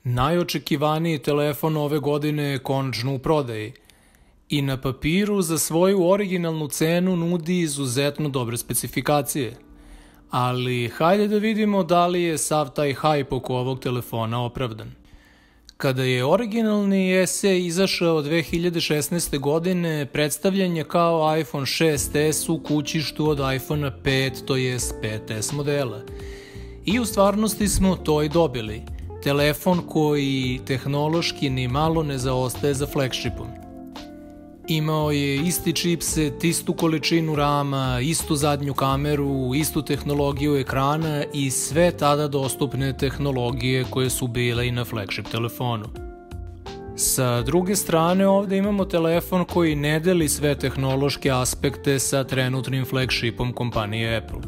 Najočekivaniji telefon ove godine je konačno u prodaji i na papiru za svoju originalnu cenu nudi izuzetno dobre specifikacije. Ali hajde da vidimo da li je sav taj hype oko ovog telefona opravdan. Kada je originalni SE izašao 2016. godine, predstavljen je kao iPhone 6s u kućištu od iPhone 5, to jest 5s modela. I u stvarnosti smo to i dobili. Telefon koji tehnološki ni malo ne zaostaje za flagshipom. Imao je isti chipset, istu količinu rama, istu zadnju kameru, istu tehnologiju ekrana i sve tada dostupne tehnologije koje su bile i na flagship telefonu. Sa druge strane, ovde imamo telefon koji ne deli sve tehnološke aspekte sa trenutnim flagshipom kompanije Apple,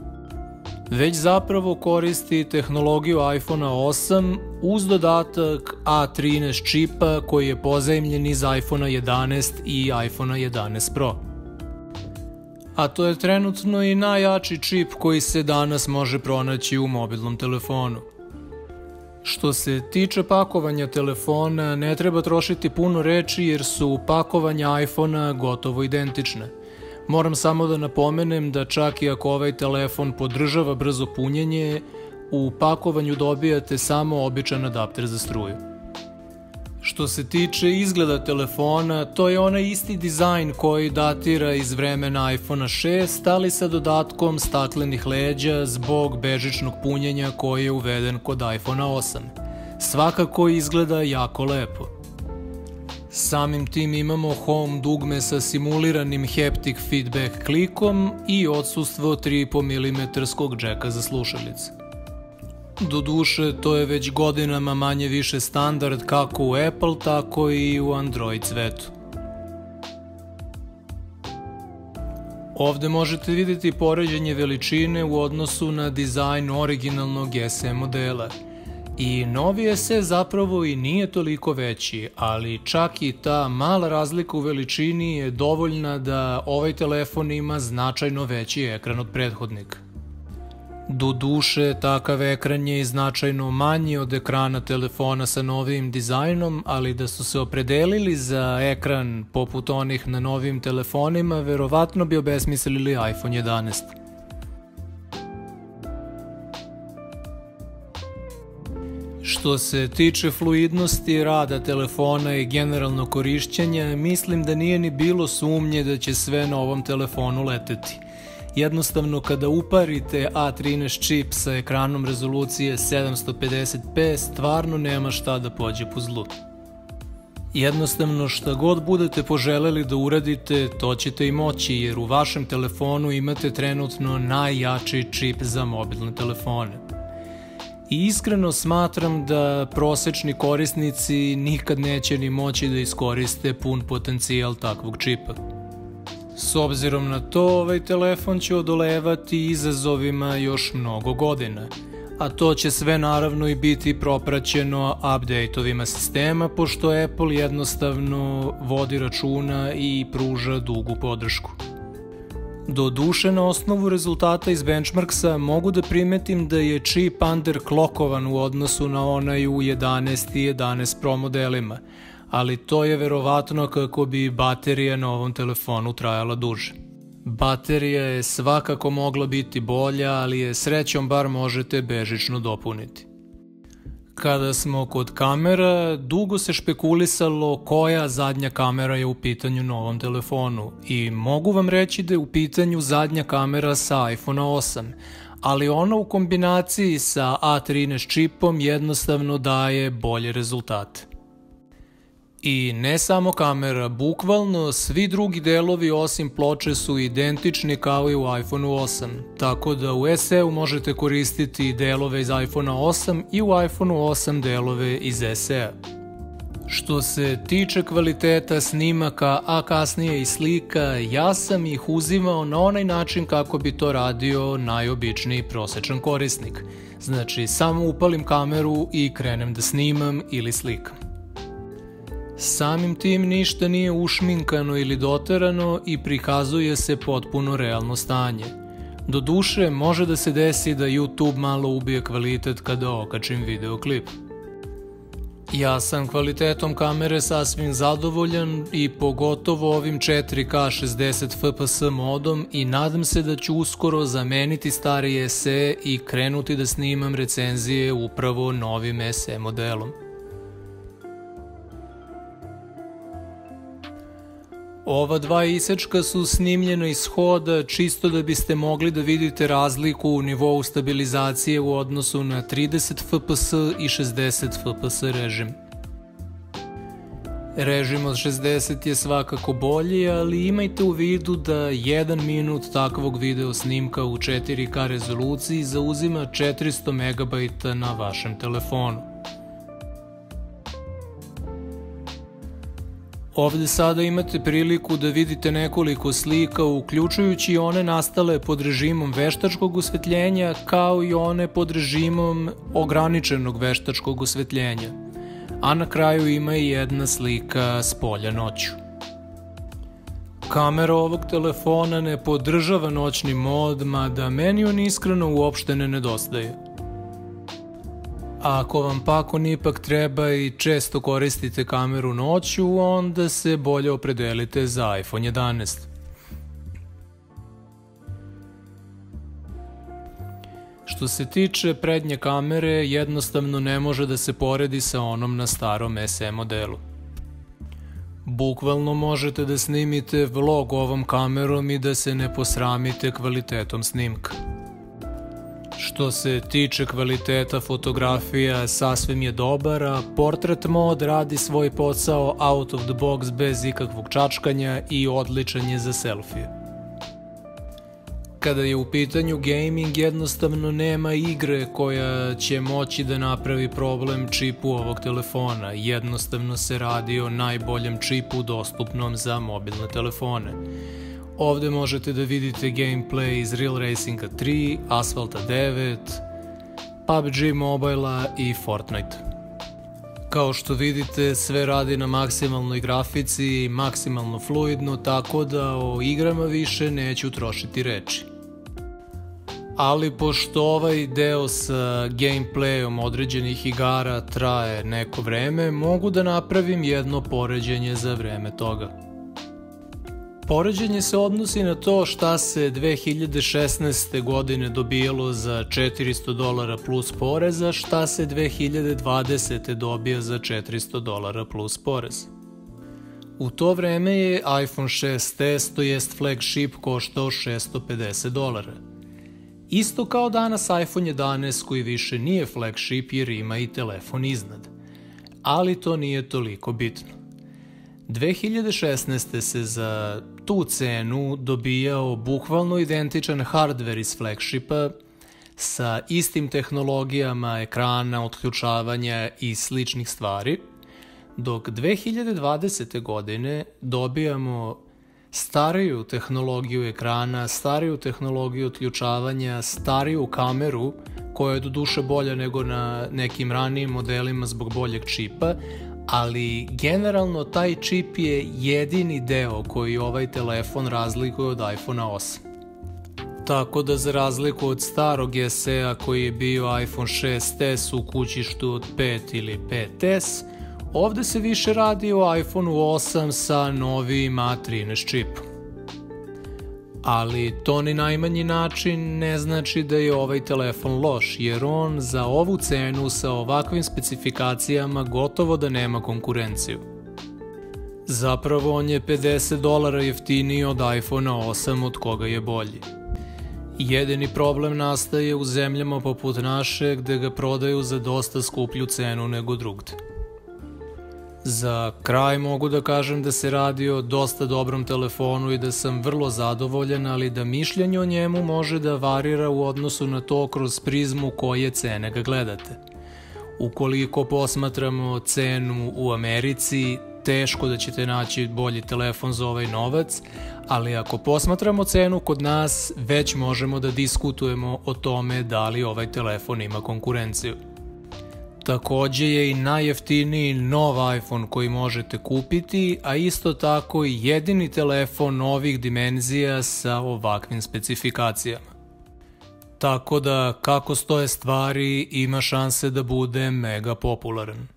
već zapravo koristi tehnologiju iPhone 8 uz dodatak A13 čipa koji je pozajmljen iz iPhone 11 i iPhone 11 Pro. A to je trenutno i najjači čip koji se danas može pronaći u mobilnom telefonu. Što se tiče pakovanja telefona, ne treba trošiti puno reči jer su pakovanja iPhone-a gotovo identične. Moram samo da napomenem da čak i ako ovaj telefon podržava brzo punjenje, u pakovanju dobijate samo običan adapter za struju. Što se tiče izgleda telefona, to je onaj isti dizajn koji datira iz vremena iPhone 6, ali sa dodatkom staklenih leđa zbog bežičnog punjenja koji je uveden kod iPhone 8. Svakako izgleda jako lepo. Samim tim imamo home dugme sa simuliranim haptic feedback klikom i odsustvo 3,5 mm džeka za slušalice. Doduše, to je već godinama manje više standard kako u Apple, tako i u Android svetu. Ovde možete vidjeti poređenje veličine u odnosu na dizajn originalnog SE modela. I novi SE zapravo i nije toliko veći, ali čak i ta mala razlika u veličini je dovoljna da ovaj telefon ima značajno veći ekran od prethodnika. Doduše, takav ekran je i značajno manji od ekrana telefona sa novim dizajnom, ali da su se opredelili za ekran poput onih na novim telefonima, verovatno bi obesmislili iPhone 11. Što se tiče fluidnosti rada telefona i generalno korišćenja, mislim da nije ni bilo sumnje da će sve na ovom telefonu leteti. Jednostavno, kada uparite A13 čip sa ekranom rezolucije 750p, stvarno nema šta da pođe po zlu. Jednostavno, šta god budete poželeli da uradite, to ćete i moći, jer u vašem telefonu imate trenutno najjači čip za mobilne telefone. I iskreno smatram da prosečni korisnici nikad neće ni moći da iskoriste pun potencijal takvog čipa. S obzirom na to, ovaj telefon će odolevati izazovima još mnogo godina, a to će sve naravno i biti propraćeno update-ovima sistema, pošto Apple jednostavno vodi računa i pruža dugu podršku. Doduše, na osnovu rezultata iz benchmarksa mogu da primetim da je čip underclockovan u odnosu na onaj u 11 i 11 Pro modelima, ali to je verovatno kako bi baterija na ovom telefonu trajala duže. Baterija je svakako mogla biti bolja, ali je srećom bar možete bežično dopuniti. Kada smo kod kamera, dugo se špekulisalo koja zadnja kamera je u pitanju na ovom telefonu i mogu vam reći da je u pitanju zadnja kamera sa iPhone 8, ali ona u kombinaciji sa A13 čipom jednostavno daje bolje rezultate. I ne samo kamera, bukvalno svi drugi delovi osim ploče su identični kao i u iPhone 8, tako da u SE-u možete koristiti delove iz iPhone 8 i u iPhone 8 delove iz SE-a. Što se tiče kvaliteta snimaka, a kasnije i slika, ja sam ih uzimao na onaj način kako bi to radio najobičniji prosečan korisnik. Znači, samo upalim kameru i krenem da snimam ili slikam. Samim tim ništa nije ušminkano ili doterano i prikazuje se potpuno realno stanje. Doduše, može da se desi da YouTube malo ubije kvalitet kada okačim videoklip. Ja sam kvalitetom kamere sasvim zadovoljan i pogotovo ovim 4K 60 fps modom i nadam se da ću uskoro zameniti stari SE i krenuti da snimam recenzije upravo novim SE modelom. Ova dva isečka su snimljena iz hoda čisto da biste mogli da vidite razliku u nivou stabilizacije u odnosu na 30 fps i 60 fps režim. Režim od 60 je svakako bolji, ali imajte u vidu da 1 minut takvog video snimka u 4K rezoluciji zauzima 400 MB na vašem telefonu. Ovde sada imate priliku da vidite nekoliko slika, uključujući one nastale pod režimom veštačkog osvetljenja, kao i one pod režimom ograničenog veštačkog osvetljenja. A na kraju ima i jedna slika s polja noću. Kamera ovog telefona ne podržava noćni mod, mada meni on iskreno uopšte ne nedostaje. Ako vam pak on ipak treba i često koristite kameru noću, onda se bolje opredelite za iPhone 11. Što se tiče prednje kamere, jednostavno ne može da se poredi sa onom na starom SE modelu. Bukvalno možete da snimite vlog ovom kamerom i da se ne posramite kvalitetom snimka. Što se tiče kvaliteta fotografija, sasvim je dobar, a portrait mod radi svoj posao out of the box bez ikakvog čačkanja i odličan je za selfije. Kada je u pitanju gaming, jednostavno nema igre koja će moći da napravi problem čipu ovog telefona. Jednostavno se radi o najboljem čipu dostupnom za mobilne telefone. Ovde možete da vidite gameplay iz Real Racinga 3, Asphalta 9, PUBG Mobile-a i Fortnite. Kao što vidite, sve radi na maksimalnoj grafici i maksimalno fluidno, tako da o igrama više neću trošiti reči. Ali pošto ovaj deo sa gameplayom određenih igara traje neko vreme, mogu da napravim jedno poređenje za vreme toga. Poređenje se odnosi na to šta se 2016. godine dobijalo za $400 plus poreza, šta se 2020. dobija za $400 plus porez. U to vreme je iPhone 6s, to jest flagship, koštao $650. Isto kao danas iPhone 11 koji više nije flagship jer ima i telefon iznad. Ali to nije toliko bitno. 2016. se za tu cenu dobijao bukvalno identičan hardware iz flagshipa sa istim tehnologijama ekrana, otključavanja i sličnih stvari, dok 2020. godine dobijamo stariju tehnologiju ekrana, stariju tehnologiju otključavanja, stariju kameru koja je doduše bolja nego na nekim ranijim modelima zbog boljeg čipa, ali generalno taj čip je jedini deo koji ovaj telefon razlikuje od iPhone 8. Tako da za razliku od starog SE-a koji je bio iPhone 6s u kućištu od 5 ili 5s, ovde se više radi o iPhone 8 sa novijim A13 čipom. Ali to ni najmanji način ne znači da je ovaj telefon loš, jer on za ovu cenu sa ovakvim specifikacijama gotovo da nema konkurenciju. Zapravo on je $50 jeftiniji od iPhone 8 od koga je bolji. Jedini problem nastaje u zemljama poput naše gde ga prodaju za dosta skuplju cenu nego drugde. Za kraj mogu da kažem da se radi o dosta dobrom telefonu i da sam vrlo zadovoljan, ali da mišljenje o njemu može da varira u odnosu na to kroz prizmu koje cene ga gledate. Ukoliko posmatramo cenu u Americi, teško da ćete naći bolji telefon za ovaj novac, ali ako posmatramo cenu kod nas, već možemo da diskutujemo o tome da li ovaj telefon ima konkurenciju. Takođe je i najjeftiniji nov iPhone koji možete kupiti, a isto tako i jedini telefon novih dimenzija sa ovakvim specifikacijama. Tako da, kako stoje stvari, ima šanse da bude mega popularan.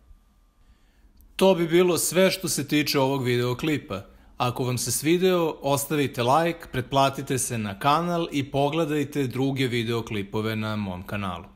To bi bilo sve što se tiče ovog videoklipa. Ako vam se svideo, ostavite like, pretplatite se na kanal i pogledajte druge videoklipove na mom kanalu.